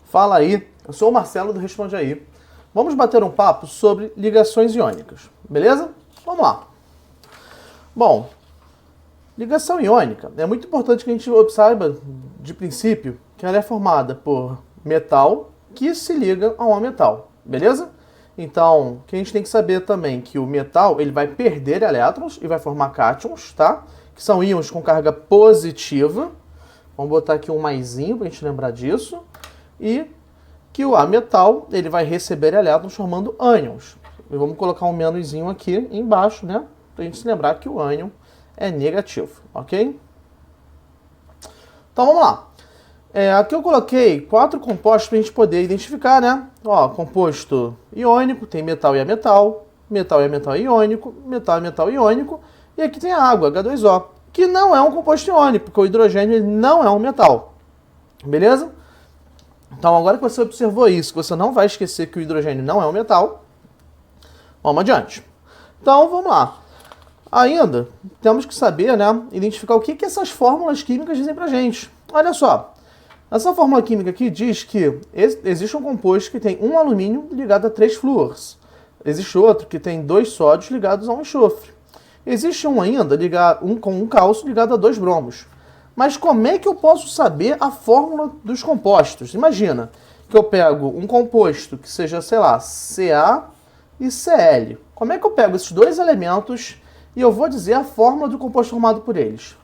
Fala aí, eu sou o Marcelo do Responde Aí. Vamos bater um papo sobre ligações iônicas, beleza? Vamos lá. Bom, ligação iônica é muito importante que a gente saiba, de princípio, que ela é formada por metal que se liga a um metal, beleza? Então, que a gente tem que saber também que o metal ele vai perder elétrons e vai formar cátions, tá? Que são íons com carga positiva. Vamos botar aqui um maisinho para a gente lembrar disso. E que o ametal ele vai receber elétrons formando ânions. E vamos colocar um menuzinho aqui embaixo, né? Para a gente se lembrar que o ânion é negativo, ok? Então vamos lá. Aqui eu coloquei 4 compostos para a gente poder identificar, né? Ó, composto iônico, tem metal e ametal, metal e ametal iônico, metal e metal iônico, e aqui tem a água, H2O, que não é um composto iônico, porque o hidrogênio ele não é um metal, beleza? Então agora que você observou isso, que você não vai esquecer que o hidrogênio não é um metal, vamos adiante. Então vamos lá. Ainda temos que saber, né, identificar o que essas fórmulas químicas dizem pra gente. Olha só. Essa fórmula química aqui diz que existe um composto que tem um alumínio ligado a 3 flúors. Existe outro que tem 2 sódios ligados a um enxofre. Existe um ainda com um cálcio ligado a 2 bromos. Mas como é que eu posso saber a fórmula dos compostos? Imagina que eu pego um composto que seja, sei lá, Ca e Cl. Como é que eu pego esses dois elementos e eu vou dizer a fórmula do composto formado por eles?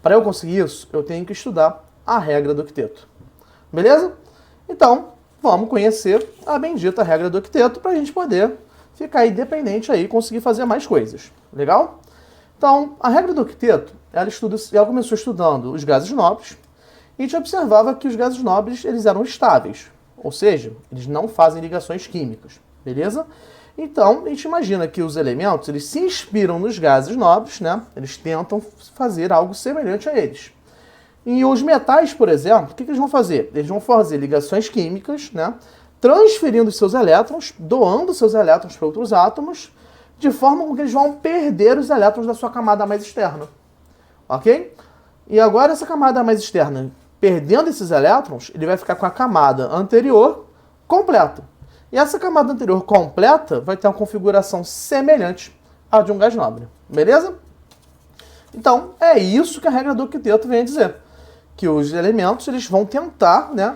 Para eu conseguir isso, eu tenho que estudar a regra do octeto. Beleza? Então, vamos conhecer a bendita regra do octeto para a gente poder ficar independente aí e conseguir fazer mais coisas. Legal? Então, a regra do octeto, ela começou estudando os gases nobres e a gente observava que os gases nobres eles eram estáveis, ou seja, eles não fazem ligações químicas. Beleza? Então, a gente imagina que os elementos eles se inspiram nos gases nobres, né? Eles tentam fazer algo semelhante a eles. E os metais, por exemplo, o que eles vão fazer? Eles vão fazer ligações químicas, né? Transferindo seus elétrons, doando seus elétrons para outros átomos, de forma com que eles vão perder os elétrons da sua camada mais externa. Ok? E agora essa camada mais externa, perdendo esses elétrons, ele vai ficar com a camada anterior completa. E essa camada anterior completa vai ter uma configuração semelhante à de um gás nobre. Beleza? Então, é isso que a regra do octeto vem a dizer. Que os elementos eles vão tentar, né,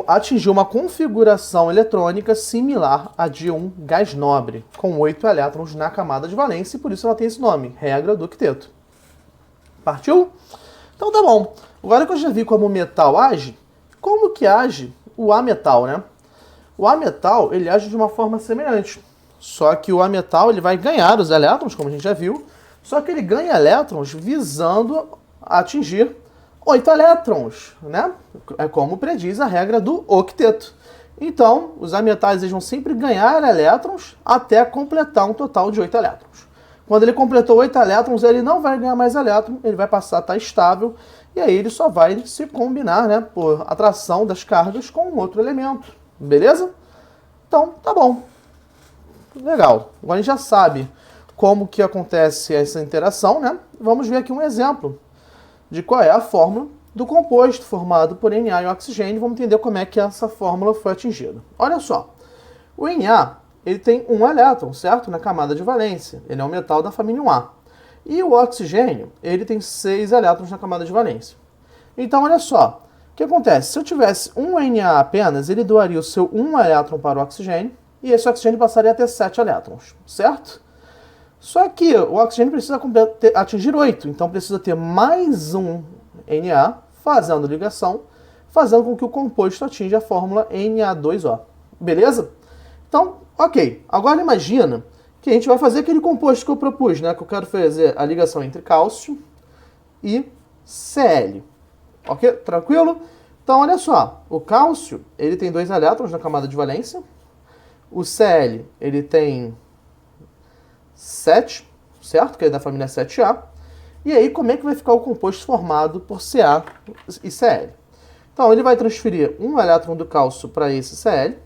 atingir uma configuração eletrônica similar à de um gás nobre, com 8 elétrons na camada de valência, e por isso ela tem esse nome, regra do octeto. Partiu? Então tá bom. Agora que eu já vi como o metal age, como que age o ametal, né? O ametal, ele age de uma forma semelhante. Só que o ametal, ele vai ganhar os elétrons, como a gente já viu, só que ele ganha elétrons visando atingir 8 elétrons, né? É como prediz a regra do octeto. Então, os ametais eles vão sempre ganhar elétrons até completar um total de 8 elétrons. Quando ele completou 8 elétrons, ele não vai ganhar mais elétron, ele vai passar a estar estável, e aí ele só vai se combinar, né, por atração das cargas com um outro elemento. Beleza? Então, tá bom. Legal. Agora a gente já sabe como que acontece essa interação, né? Vamos ver aqui um exemplo de qual é a fórmula do composto formado por Na e oxigênio. Vamos entender como é que essa fórmula foi atingida. Olha só. O Na, ele tem um elétron, certo? Na camada de valência. Ele é um metal da família 1A. E o oxigênio, ele tem 6 elétrons na camada de valência. Então, olha só. O que acontece? Se eu tivesse um Na apenas, ele doaria o seu 1 elétron para o oxigênio, e esse oxigênio passaria a ter 7 elétrons, certo? Só que o oxigênio precisa atingir 8, então precisa ter mais um Na, fazendo ligação, fazendo com que o composto atinja a fórmula Na2O. Beleza? Então, ok. Agora imagina que a gente vai fazer aquele composto que eu propus, né? Que eu quero fazer a ligação entre cálcio e Cl. Ok? Tranquilo? Então, olha só. O cálcio, ele tem 2 elétrons na camada de valência. O Cl, ele tem 7, certo? Que é da família 7A. E aí, como é que vai ficar o composto formado por Ca e Cl? Então, ele vai transferir um elétron do cálcio para esse Cl.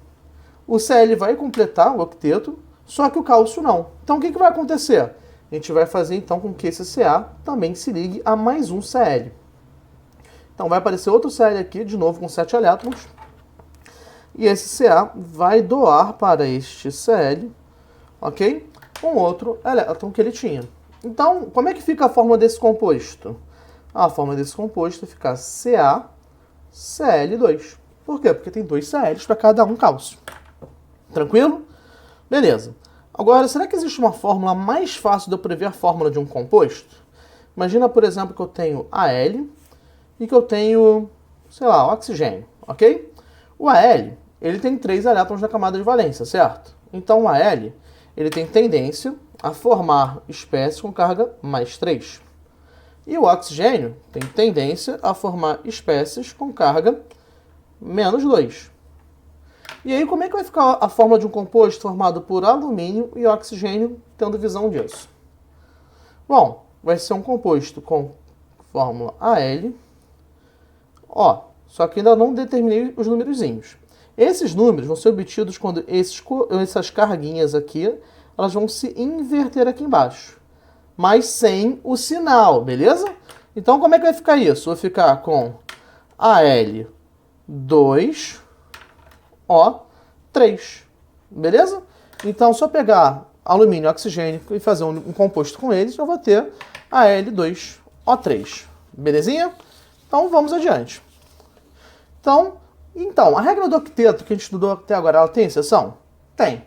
O Cl vai completar o octeto, só que o cálcio não. Então, o que vai acontecer? A gente vai fazer, então, com que esse Ca também se ligue a mais um Cl. Então, vai aparecer outro Cl aqui, de novo com 7 elétrons. E esse Ca vai doar para este Cl, ok? Um outro elétron que ele tinha. Então, como é que fica a fórmula desse composto? A fórmula desse composto fica CaCl2. Por quê? Porque tem 2 Cls para cada um cálcio. Tranquilo? Beleza. Agora, será que existe uma fórmula mais fácil de eu prever a fórmula de um composto? Imagina, por exemplo, que eu tenho Al e que eu tenho, sei lá, oxigênio, ok? O Al, ele tem 3 elétrons na camada de valência, certo? Então, o Al, ele tem tendência a formar espécies com carga mais 3. E o oxigênio tem tendência a formar espécies com carga menos 2. E aí, como é que vai ficar a fórmula de um composto formado por alumínio e oxigênio, tendo visão disso? Bom, vai ser um composto com fórmula Al, só que ainda não determinei os numerozinhos. Esses números vão ser obtidos quando essas carguinhas aqui, elas vão se inverter aqui embaixo, mas sem o sinal, beleza? Então, como é que vai ficar isso? Vou ficar com Al2, O3, beleza? Então, se eu pegar alumínio e oxigênio e fazer um composto com eles, eu vou ter Al2O3, belezinha? Então, vamos adiante. Então, a regra do octeto que a gente estudou até agora, ela tem exceção? Tem.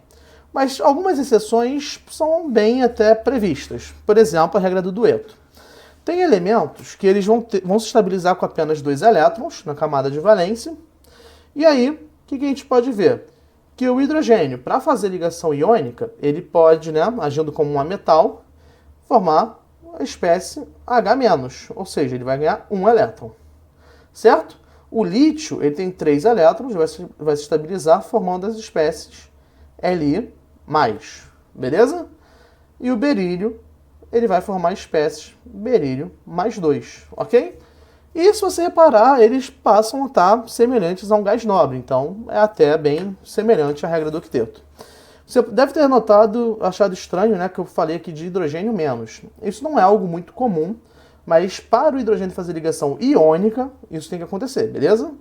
Mas algumas exceções são bem até previstas. Por exemplo, a regra do dueto. Tem elementos que eles vão se estabilizar com apenas 2 elétrons na camada de valência. E aí, o que a gente pode ver? Que o hidrogênio, para fazer ligação iônica, ele pode, agindo como um ametal, formar a espécie H-, ou seja, ele vai ganhar 1 elétron. Certo? O lítio, ele tem 3 elétrons, vai se estabilizar formando as espécies Li+, beleza? E o berílio, ele vai formar espécies berílio mais 2, ok? E se você reparar, eles passam a estar semelhantes a um gás nobre, então é até bem semelhante à regra do octeto. Você deve ter achado estranho, que eu falei aqui de hidrogênio menos. Isso não é algo muito comum, mas para o hidrogênio fazer ligação iônica, isso tem que acontecer, beleza?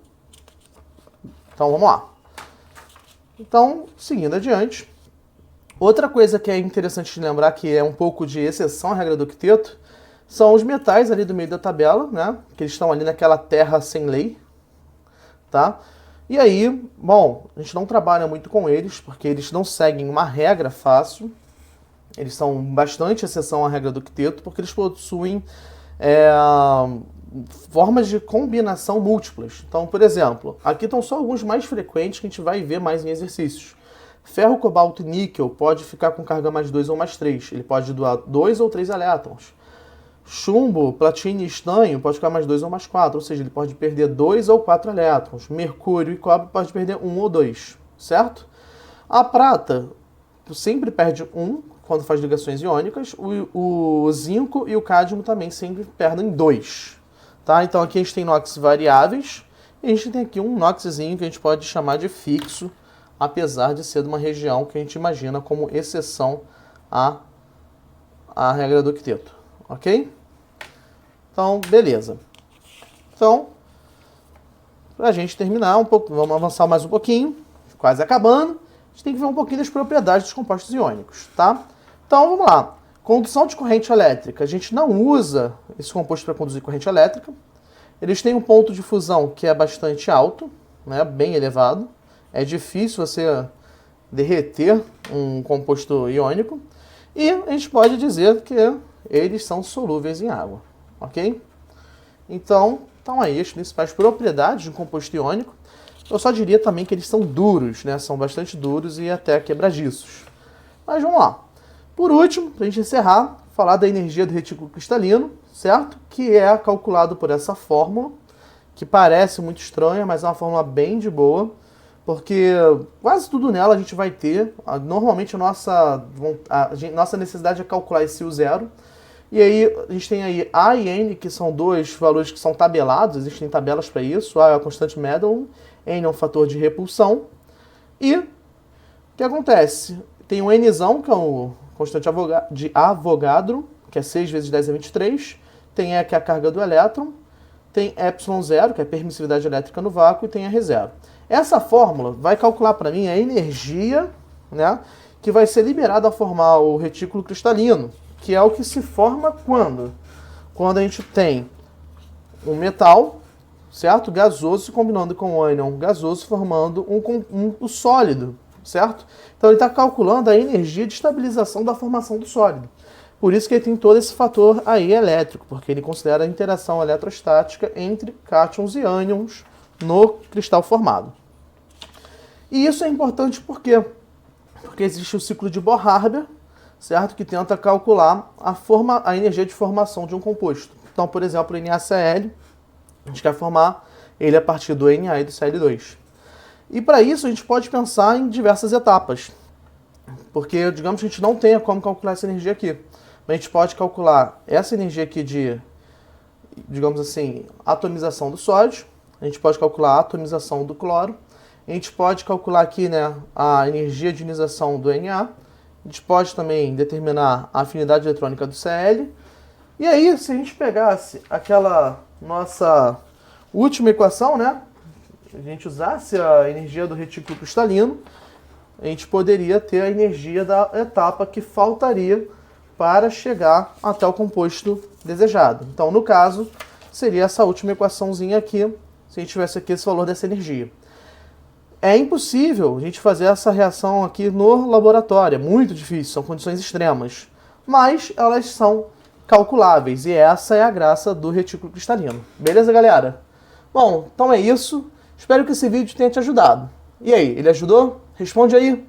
Então vamos lá. Então, seguindo adiante, outra coisa que é interessante de lembrar, que é um pouco de exceção à regra do octeto, são os metais ali do meio da tabela, que eles estão ali naquela terra sem lei, tá? E aí, bom, a gente não trabalha muito com eles, porque eles não seguem uma regra fácil, eles são bastante exceção à regra do octeto, porque eles possuem formas de combinação múltiplas. Então, por exemplo, aqui estão só alguns mais frequentes que a gente vai ver mais em exercícios. Ferro, cobalto e níquel pode ficar com carga mais 2 ou mais 3. Ele pode doar 2 ou 3 elétrons. Chumbo, platina e estanho pode ficar mais 2 ou mais 4, ou seja, ele pode perder 2 ou 4 elétrons. Mercúrio e cobre pode perder 1 ou 2, certo? A prata sempre perde 1 quando faz ligações iônicas. O zinco e o cádmio também sempre perdem 2. Tá? Então aqui a gente tem NOx variáveis e a gente tem aqui um NOxzinho que a gente pode chamar de fixo, apesar de ser de uma região que a gente imagina como exceção à regra do octeto. Ok? Então, beleza. Então, para a gente terminar um pouco, vamos avançar mais um pouquinho, quase acabando, a gente tem que ver um pouquinho das propriedades dos compostos iônicos, tá? Então, vamos lá. Condução de corrente elétrica. A gente não usa esse composto para conduzir corrente elétrica. Eles têm um ponto de fusão que é bastante alto, bem elevado. É difícil você derreter um composto iônico. E a gente pode dizer que eles são solúveis em água, ok? Então aí as principais propriedades de um composto iônico. Eu só diria também que eles são duros, são bastante duros e até quebradiços. Mas vamos lá. Por último, para a gente encerrar, falar da energia do retículo cristalino, certo? Que é calculado por essa fórmula, que parece muito estranha, mas é uma fórmula bem de boa, porque quase tudo nela a gente vai ter. Normalmente a nossa necessidade é calcular esse U0. E aí a gente tem aí A e N, que são dois valores que são tabelados, existem tabelas para isso. A é a constante Medel, N é um fator de repulsão. E o que acontece? Tem o Nzão, que é o constante de Avogadro, que é 6 vezes 10 a 23. Tem E, que é a carga do elétron. tem ε0, que é a permissividade elétrica no vácuo, e tem R0. Essa fórmula vai calcular para mim a energia, né, que vai ser liberada ao formar o retículo cristalino, que é o que se forma quando? Quando a gente tem um metal, certo? Gasoso se combinando com o ânion gasoso, formando um sólido, certo? Então ele está calculando a energia de estabilização da formação do sólido. Por isso que ele tem todo esse fator aí elétrico, porque ele considera a interação eletrostática entre cátions e ânions no cristal formado. E isso é importante por quê? Porque existe o ciclo de Bohr-Haber, certo? Que tenta calcular a energia de formação de um composto. Então, por exemplo, o NaCl, a gente quer formar ele a partir do Na e do Cl2. E para isso a gente pode pensar em diversas etapas, porque digamos que a gente não tenha como calcular essa energia aqui. A gente pode calcular essa energia aqui de, digamos assim, atomização do sódio, a gente pode calcular a atomização do cloro, a gente pode calcular aqui, né, a energia de ionização do Na, a gente pode também determinar a afinidade eletrônica do Cl. E aí, se a gente pegasse aquela nossa última equação, né, a gente usasse a energia do retículo cristalino, a gente poderia ter a energia da etapa que faltaria para chegar até o composto desejado. Então, no caso, seria essa última equaçãozinha aqui, se a gente tivesse aqui esse valor dessa energia. É impossível a gente fazer essa reação aqui no laboratório, é muito difícil, são condições extremas, mas elas são calculáveis, e essa é a graça do retículo cristalino. Beleza, galera? Bom, então é isso. Espero que esse vídeo tenha te ajudado. E aí, ele ajudou? Responde aí.